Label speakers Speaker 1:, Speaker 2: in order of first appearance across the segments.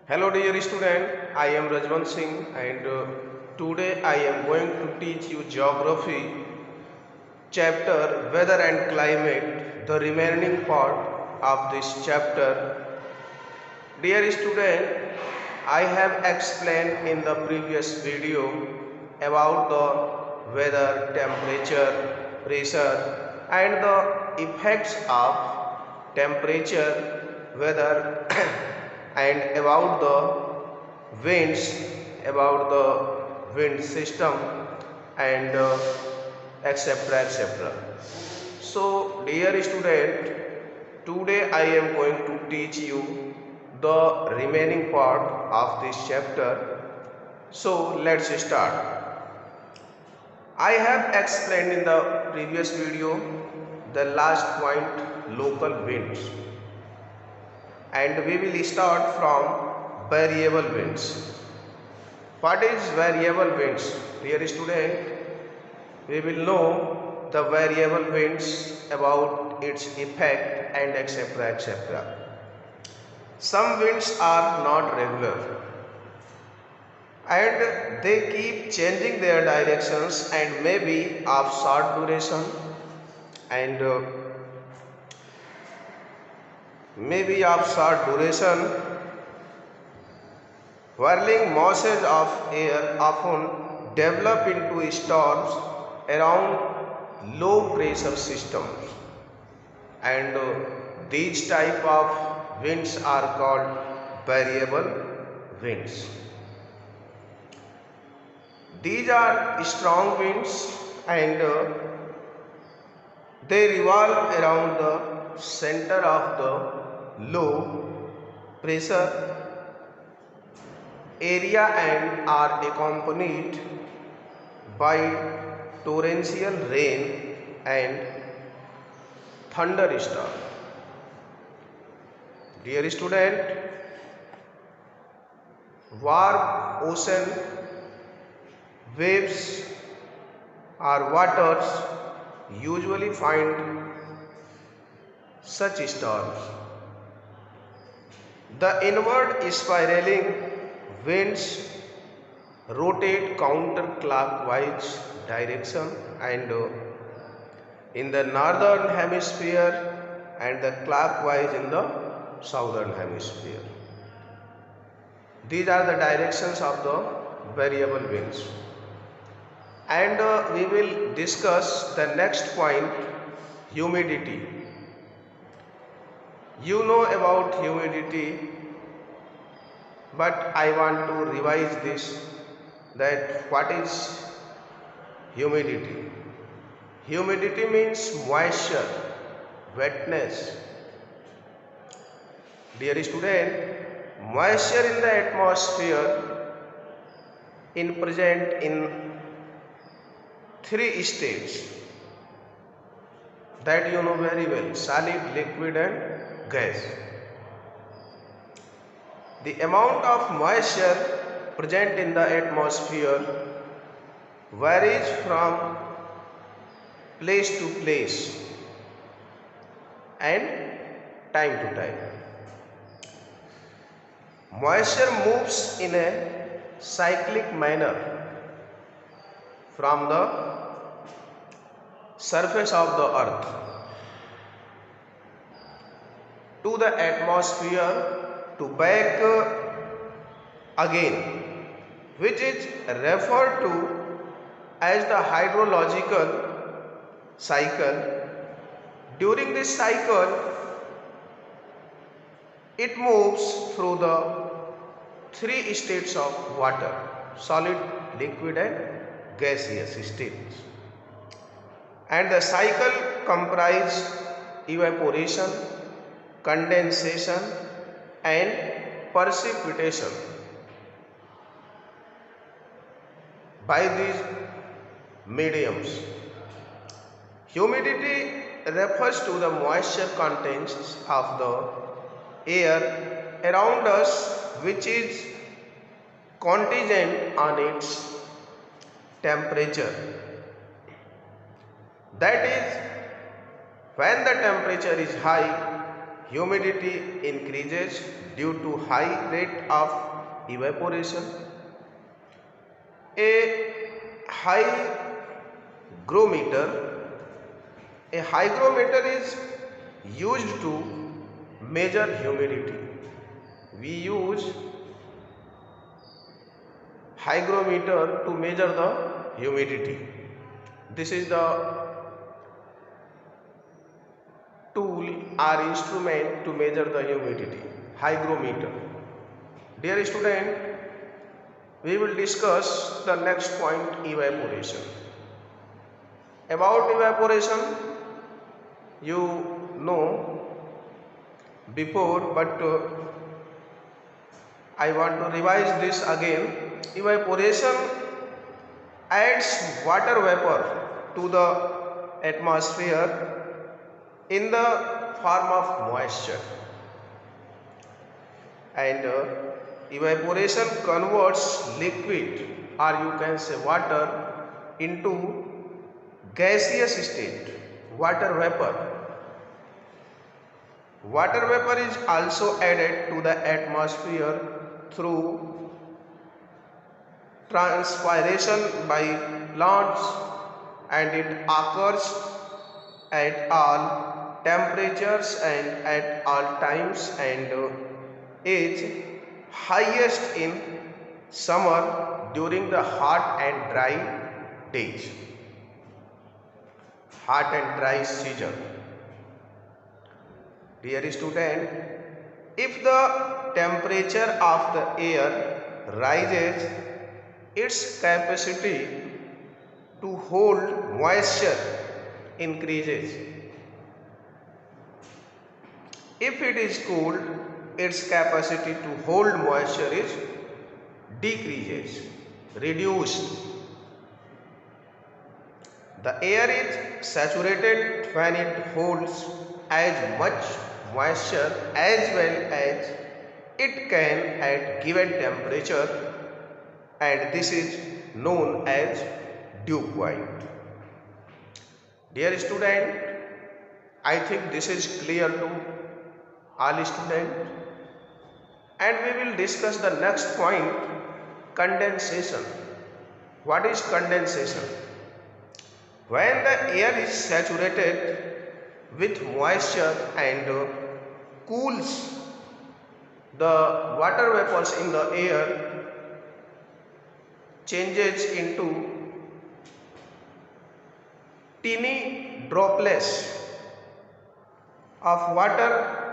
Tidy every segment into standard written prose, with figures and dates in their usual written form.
Speaker 1: Hello dear student, I am Rajwan Singh and today I am going to teach you geography chapter weather and climate, the remaining part of this chapter. Dear student, I have explained in the previous video about the weather, temperature, pressure and the effects of temperature, weather and about the winds, about the wind system and etc etc. So dear student, today I am going to teach you the remaining part of this chapter. So let's start. I have explained in the previous video the last point, local winds, and we will start from variable winds. What is variable winds? Dear student, we will know the variable winds, about its effect and etc etc. Some winds are not regular and they keep changing their directions and may be of short duration and whirling masses of air often develop into storms around low pressure systems, and these type of winds are called variable winds. These are strong winds and they revolve around the center of the low pressure area and are accompanied by torrential rain and thunderstorm. Dear student, warm ocean waves or waters usually find such storms. The inward spiraling winds rotate counterclockwise direction and in the northern hemisphere and the clockwise in the southern hemisphere. These are the directions of the variable winds. And we will discuss the next point, humidity. You know about humidity, but I want to revise this, that what is humidity? Humidity means moisture, wetness. Dear student, moisture in the atmosphere in present in three states that you know very well: solid, liquid and gas. The amount of moisture present in the atmosphere varies from place to place and time to time. Moisture moves in a cyclic manner from the surface of the earth to the atmosphere to back again, which is referred to as the hydrological cycle. During this cycle, it moves through the three states of water: solid, liquid and gaseous states. And the cycle comprises evaporation, condensation and precipitation. By these mediums, humidity refers to the moisture contents of the air around us, which is contingent on its temperature. That is, when the temperature is high, humidity increases due to high rate of evaporation. A hygrometer. A hygrometer is used to measure humidity. We use hygrometer to measure the humidity. This is the tool or instrument to measure the humidity, hygrometer. Dear student, we will discuss the next point, evaporation. About evaporation, you know before, but I want to revise this again. Evaporation adds water vapor to the atmosphere in the form of moisture, and evaporation converts liquid, or you can say water, into gaseous state, water vapor. Water vapor is also added to the atmosphere through transpiration by plants, and it occurs at all temperatures and at all times, and is highest in summer during the hot and dry days, hot and dry season. Dear student, if the temperature of the air rises, its capacity to hold moisture increases. If it is cooled, its capacity to hold moisture is decreases, reduced. The air is saturated when it holds as much moisture as well as it can at given temperature, and this is known as dew point. Dear student, I think this is clear to all students, and we will discuss the next point, condensation. What is condensation? When the air is saturated with moisture and cools, the water vapors in the air changes into teeny droplets of water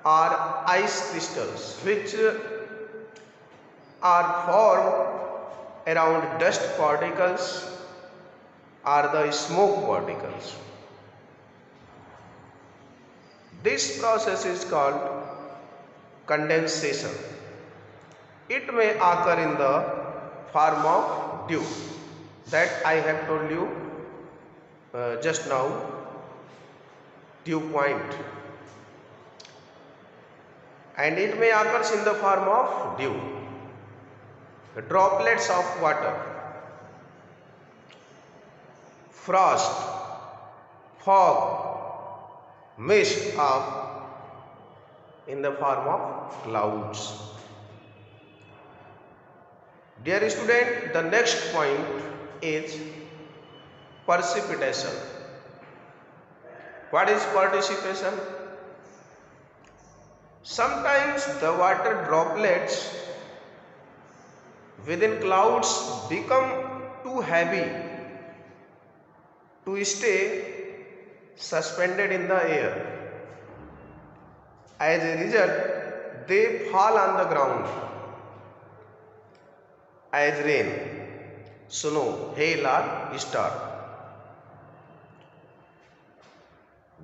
Speaker 1: or ice crystals, which are formed around dust particles or the smoke particles. This process is called condensation. It may occur in the form of dew, that I have told you just now, dew point, and it may occur in the form of dew, the droplets of water, frost, fog, mist of in the form of clouds. Dear student, the next point is precipitation. What is precipitation? Sometimes the water droplets within clouds become too heavy to stay suspended in the air. As a result, they fall on the ground as rain, snow, hail or star.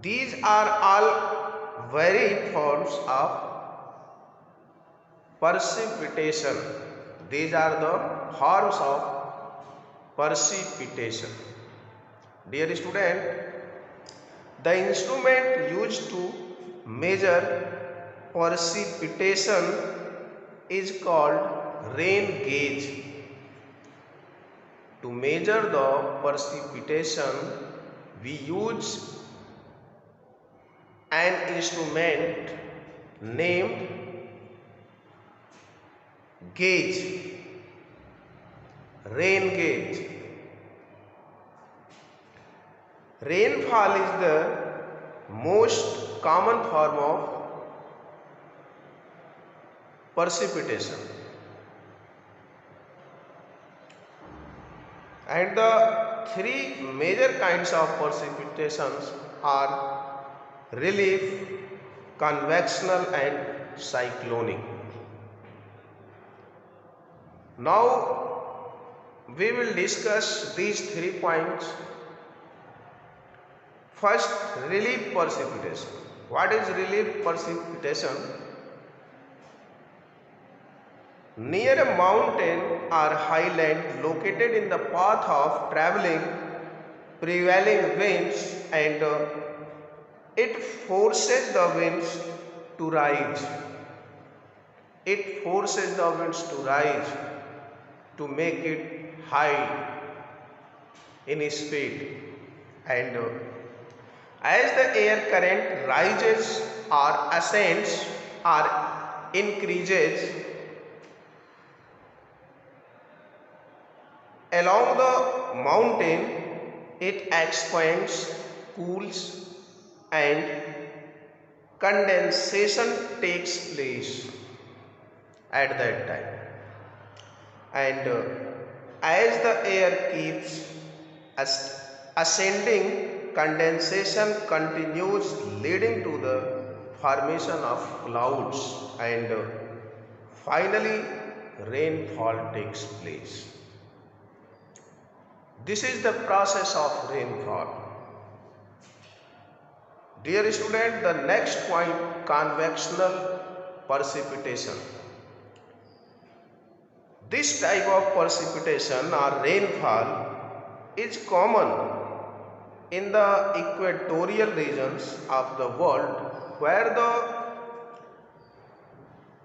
Speaker 1: These are all varied forms of precipitation. These are the forms of precipitation. Dear student, the instrument used to measure precipitation is called rain gauge. To measure the precipitation, we use an instrument named gauge, rain gauge. Rainfall is the most common form of precipitation, and the three major kinds of precipitations are relief, convectional and cyclonic. Now we will discuss these 3 points. First, relief precipitation. What is relief precipitation? Near a mountain or highland located in the path of traveling prevailing winds, and it forces the winds to rise. It forces the winds to rise to make it high in speed, and as the air current rises or ascends or increases along the mountain, it expands, cools, and condensation takes place at that time. And as the air keeps ascending, condensation continues, leading to the formation of clouds, and finally rainfall takes place. This is the process of rainfall. Dear student, the next point, convectional precipitation. This type of precipitation or rainfall is common in the equatorial regions of the world, where the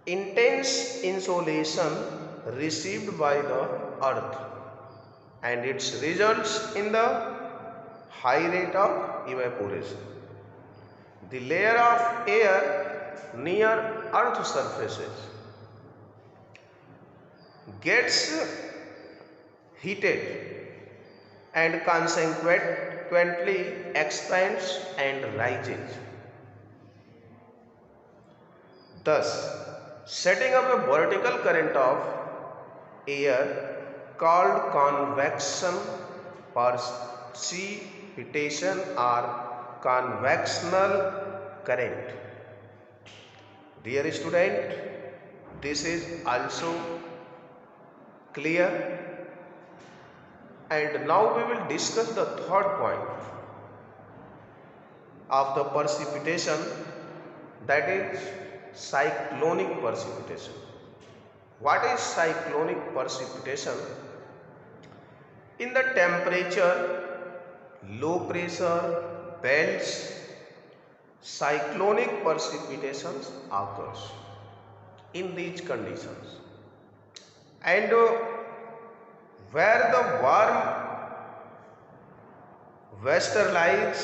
Speaker 1: intense insolation received by the earth, and it results in the high rate of evaporation. The layer of air near earth surfaces gets heated and consequently expands and rises, thus setting up a vertical current of air called convection precipitation or convectional current. Dear student, this is also clear, and now we will discuss the third point of the precipitation, that is cyclonic precipitation. What is cyclonic precipitation? In the temperature, low pressure belts, cyclonic precipitations occurs in these conditions, and where the warm westerlies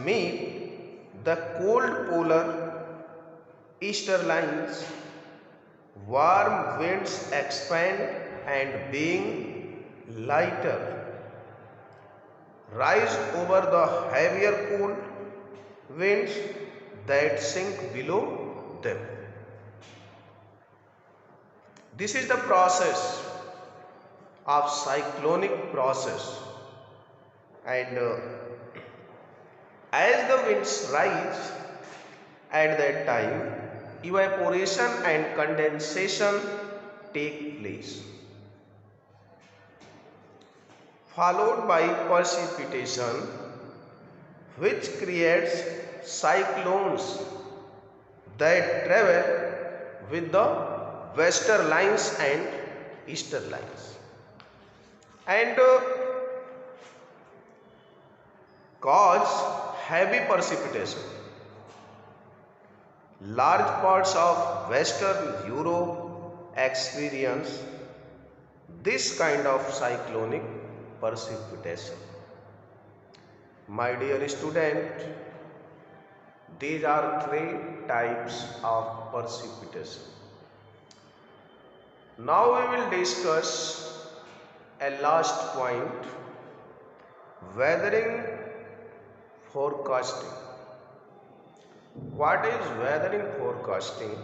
Speaker 1: meet the cold polar easterlies, warm winds expand and, being lighter, rise over the heavier cold winds that sink below them. This is the process of cyclonic process, and as the winds rise at that time, evaporation and condensation take place, followed by precipitation, which creates cyclones that travel with the westerlies and easterlies, and cause heavy precipitation. Large parts of Western Europe experience this kind of cyclonic precipitation. My dear student, These are three types of precipitation. Now we will discuss a last point, weathering forecasting. What is weathering forecasting?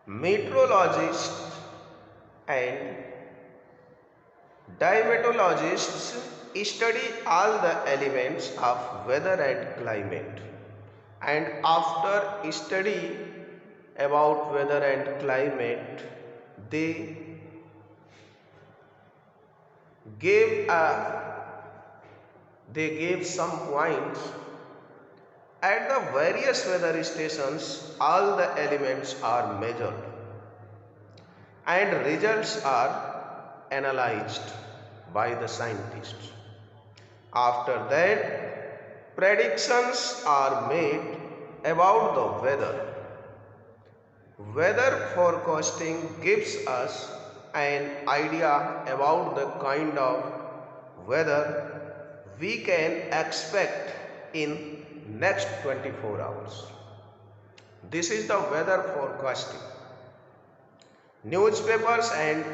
Speaker 1: Meteorologists and dimetologists study all the elements of weather and climate, and after study about weather and climate, they gave some points. At the various weather stations, all the elements are measured and results are analyzed by the scientists. After that, predictions are made about the weather. Weather forecasting gives us an idea about the kind of weather we can expect in next 24 hours. This is the weather forecasting. Newspapers and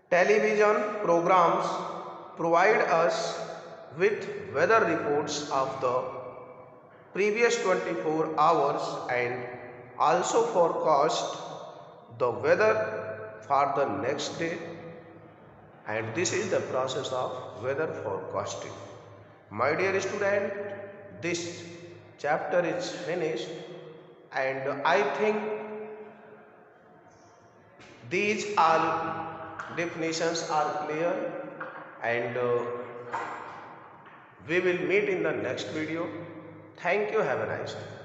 Speaker 1: television programs provide us with weather reports of the previous 24 hours and also forecast the weather for the next day, and this is the process of weather forecasting. My dear student, this chapter is finished, and I think these all definitions are clear, and we will meet in the next video. Thank you. Have a nice day.